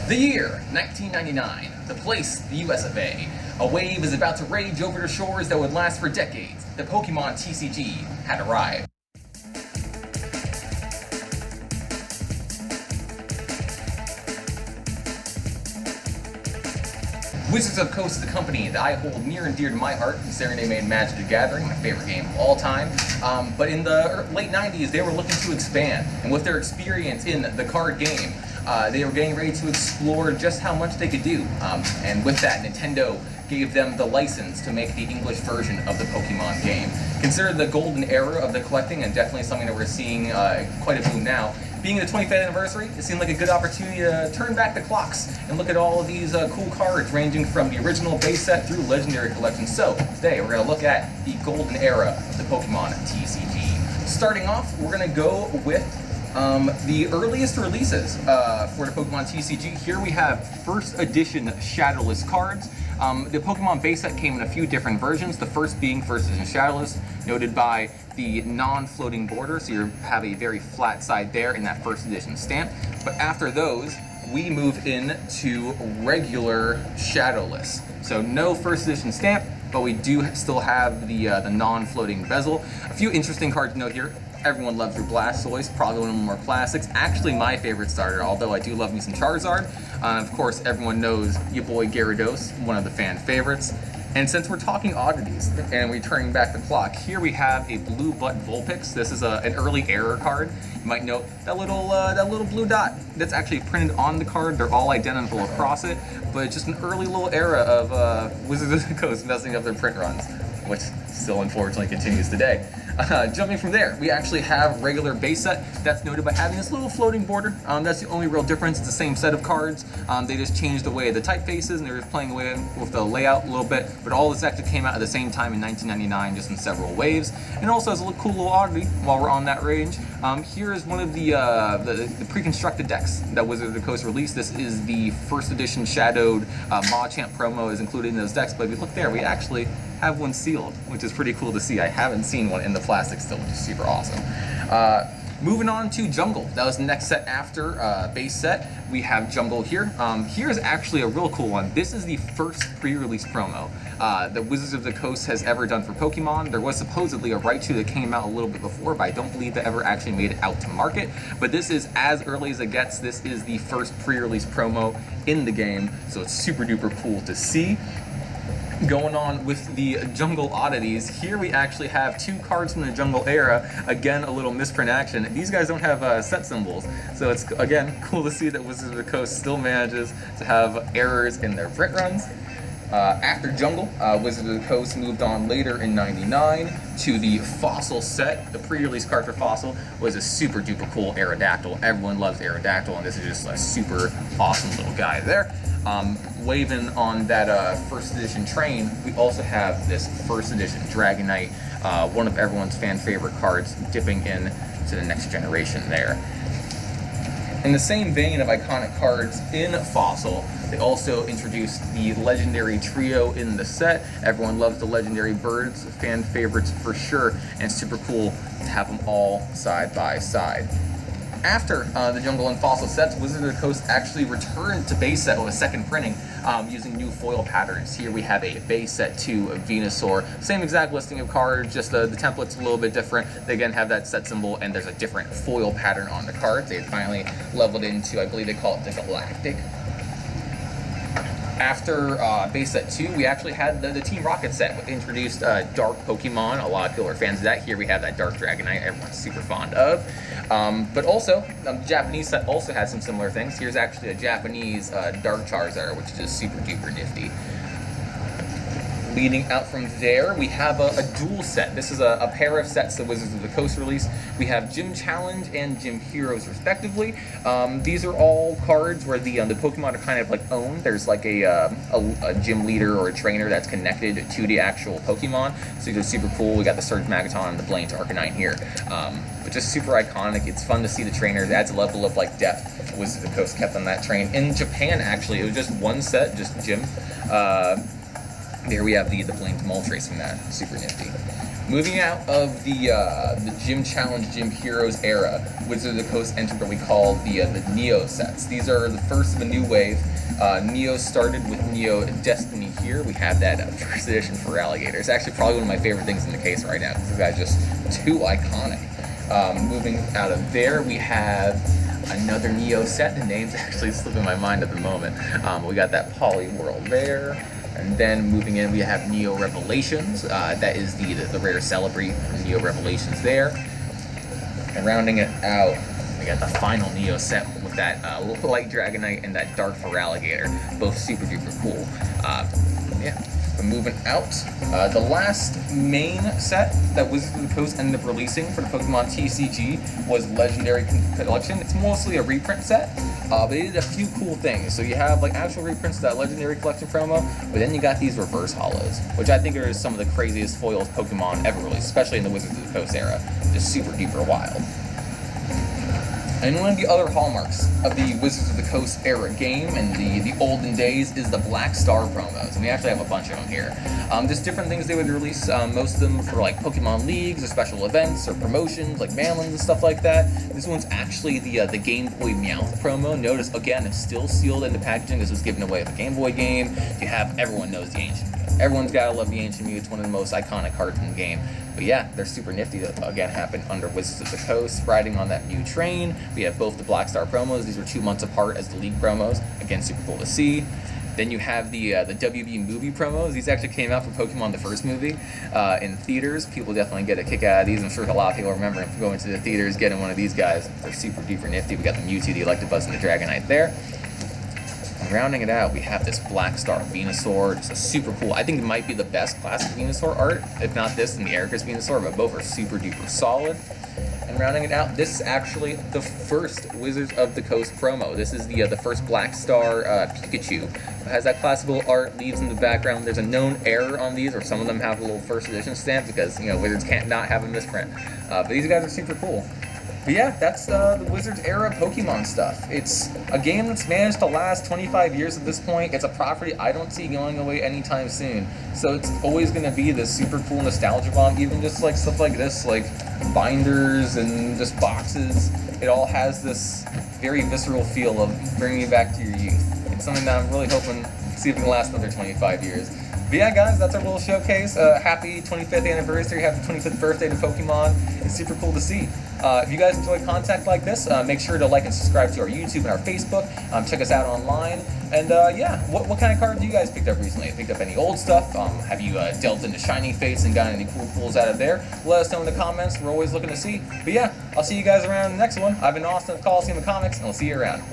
The year, 1999. The place, the US of A. A wave is about to rage over the shores that would last for decades. The Pokemon TCG had arrived. Wizards of the Coast is a company that I hold near and dear to my heart, considering they made Magic the Gathering my favorite game of all time. But in the late 90s, they were looking to expand, and with their experience in the card game, they were getting ready to explore just how much they could do. And with that, Nintendo gave them the license to make the English version of the Pokemon game. Considered the golden era of the collecting, and definitely something that we're seeing quite a boom now. Being the 25th anniversary, it seemed like a good opportunity to turn back the clocks and look at all of these cool cards ranging from the original base set through legendary collections. So today we're going to look at the golden era of the Pokemon TCG. Starting off, we're going to go with the earliest releases for the Pokemon TCG. Here we have first edition Shadowless cards. The Pokemon base set came in a few different versions, the first being first edition Shadowless, noted by the non-floating border, so you have a very flat side there in that first edition stamp. But after those, we move into regular Shadowless. So no first edition stamp, but we do still have the non-floating bezel. A few interesting cards to note here. Everyone loves your Blastoise, probably one of the more classics. Actually my favorite starter, although I do love me some Charizard. Of course, everyone knows your boy Gyarados, one of the fan favorites. And since we're talking oddities, and we're turning back the clock, here we have a Blue Butt Vulpix. This is an early error card. You might note that little blue dot that's actually printed on the card. They're all identical across it, but it's just an early little era of Wizards of the Coast messing up their print runs, which still unfortunately continues today. Jumping from there, we actually have regular base set that's noted by having this little floating border. That's the only real difference. It's the same set of cards. They just changed the way the typefaces, and they're just playing away with the layout a little bit. But all this actually came out at the same time in 1999, just in several waves. And also has a cool little oddity while we're on that range. Here is one of the pre-constructed decks that Wizards of the Coast released. This is the first edition shadowed Machamp promo is included in those decks. But if you look there, we actually have one sealed, which is pretty cool to see. I haven't seen one in the plastic still, which is super awesome. Moving on to Jungle. That was the next set after base set. We have Jungle here. Here's actually a real cool one. This is the first pre-release promo that Wizards of the Coast has ever done for Pokemon. There was supposedly a right to that came out a little bit before, but I don't believe it ever actually made it out to market. But this is as early as it gets. This is the first pre-release promo in the game, so it's super duper cool to see. Going on with the Jungle oddities, here we actually have two cards from the Jungle era. Again, a little misprint action. These guys don't have set symbols, so it's again cool to see that Wizards of the Coast still manages to have errors in their print runs. After Jungle, Wizards of the Coast moved on later in '99 to the Fossil set. The pre-release card for Fossil was a super duper cool Aerodactyl. Everyone loves Aerodactyl, and this is just a super awesome little guy there. Waving on that first edition train, we also have this first edition Dragonite, one of everyone's fan favorite cards, dipping in to the next generation there. In the same vein of iconic cards in Fossil, they also introduced the legendary trio in the set. Everyone loves the legendary birds, fan favorites for sure, and it's super cool to have them all side by side. After the Jungle and Fossil sets, Wizards of the Coast actually returned to base set with a second printing using new foil patterns. Here we have a base set 2 of Venusaur. Same exact listing of cards, just the template's a little bit different. They again have that set symbol, and there's a different foil pattern on the cards. They finally leveled into, I believe they call it the Galactic. After base set 2, we actually had the Team Rocket set, which introduced Dark Pokemon. A lot of people are fans of that. Here we have that Dark Dragonite everyone's super fond of. But also, the Japanese set also has some similar things. Here's actually a Japanese Dark Charizard, which is just super duper nifty. Leading out from there, we have a dual set. This is a pair of sets that Wizards of the Coast released. We have Gym Challenge and Gym Heroes, respectively. These are all cards where the Pokemon are kind of like owned. There's like a gym leader or a trainer that's connected to the actual Pokemon. So these are super cool. We got the Surge Magaton and the Blaine Arcanine here. But just super iconic. It's fun to see the trainers. It adds a level of depth. Wizards of the Coast kept on that train. In Japan, actually, it was just one set, just Gym. There we have the Blaine Moltres from that. Super nifty. Moving out of the Gym Challenge, Gym Heroes era, Wizards of the Coast entered what we call the Neo sets. These are the first of a new wave. Neo started with Neo Destiny here. We have that first edition for Alligator. It's actually probably one of my favorite things in the case right now because this guy's just too iconic. Moving out of there, we have another Neo set. The name's actually slipping my mind at the moment. We got that Poly World there. And then moving in, we have Neo Revelations. That is the rare Celebrate from Neo Revelations there. And rounding it out, we got the final Neo set with that Light Dragonite and that Dark Feraligatr. Both super duper cool. Yeah. But moving out, the last main set that Wizards of the Coast ended up releasing for the Pokemon TCG was Legendary Collection. It's mostly a reprint set, but they did a few cool things. So you have like actual reprints of that Legendary Collection promo, but then you got these reverse holos, which I think are some of the craziest foils Pokemon ever released, especially in the Wizards of the Coast era. Just super duper wild. And one of the other hallmarks of the Wizards of the Coast era game and the olden days is the Black Star promos. And we actually have a bunch of them here. Just different things they would release, most of them for like Pokemon Leagues or special events or promotions like Manlands and stuff like that. This one's actually the Game Boy Meowth promo. Notice, again, it's still sealed in the packaging. This was given away at the Game Boy game. You have, everyone knows the Ancient Mew. Everyone's gotta love the Ancient Mew. It's one of the most iconic cards in the game. But yeah, they're super nifty. That again happened under Wizards of the Coast, riding on that Mew train. We have both the Black Star promos. These were 2 months apart as the League promos. Again, super cool to see. Then you have the WB movie promos. These actually came out for Pokemon the first movie in theaters. People definitely get a kick out of these. I'm sure a lot of people remember going to the theaters, getting one of these guys. They're super duper nifty. We got the Mewtwo, the Electabuzz, and the Dragonite there. And rounding it out, we have this Black Star Venusaur. It's a super cool. I think it might be the best classic Venusaur art, if not this and the Erika's Venusaur, but both are super duper solid. And rounding it out, this is actually the first Wizards of the Coast promo. This is the first Black Star Pikachu. It has that classical art, leaves in the background. There's a known error on these, or some of them have a little first edition stamp because, you know, Wizards can't not have a misprint. But these guys are super cool. But yeah, that's the Wizards era Pokemon stuff. It's a game that's managed to last 25 years at this point. It's a property I don't see going away anytime soon. So it's always going to be this super cool nostalgia bomb. Even just like stuff like this, like binders and just boxes. It all has this very visceral feel of bringing you back to your youth. It's something that I'm really hoping to see if it can last another 25 years. But yeah, guys, that's our little showcase. Happy 25th anniversary, happy 25th birthday to Pokemon. It's super cool to see. If you guys enjoy content like this, make sure to like and subscribe to our YouTube and our Facebook. Check us out online. And yeah, what kind of cards you guys picked up recently? Picked up any old stuff? Have you delved into Shiny Fates and gotten any cool pulls out of there? Let us know in the comments. We're always looking to see. But yeah, I'll see you guys around in the next one. I've been Austin of Coliseum of Comics, and we'll see you around.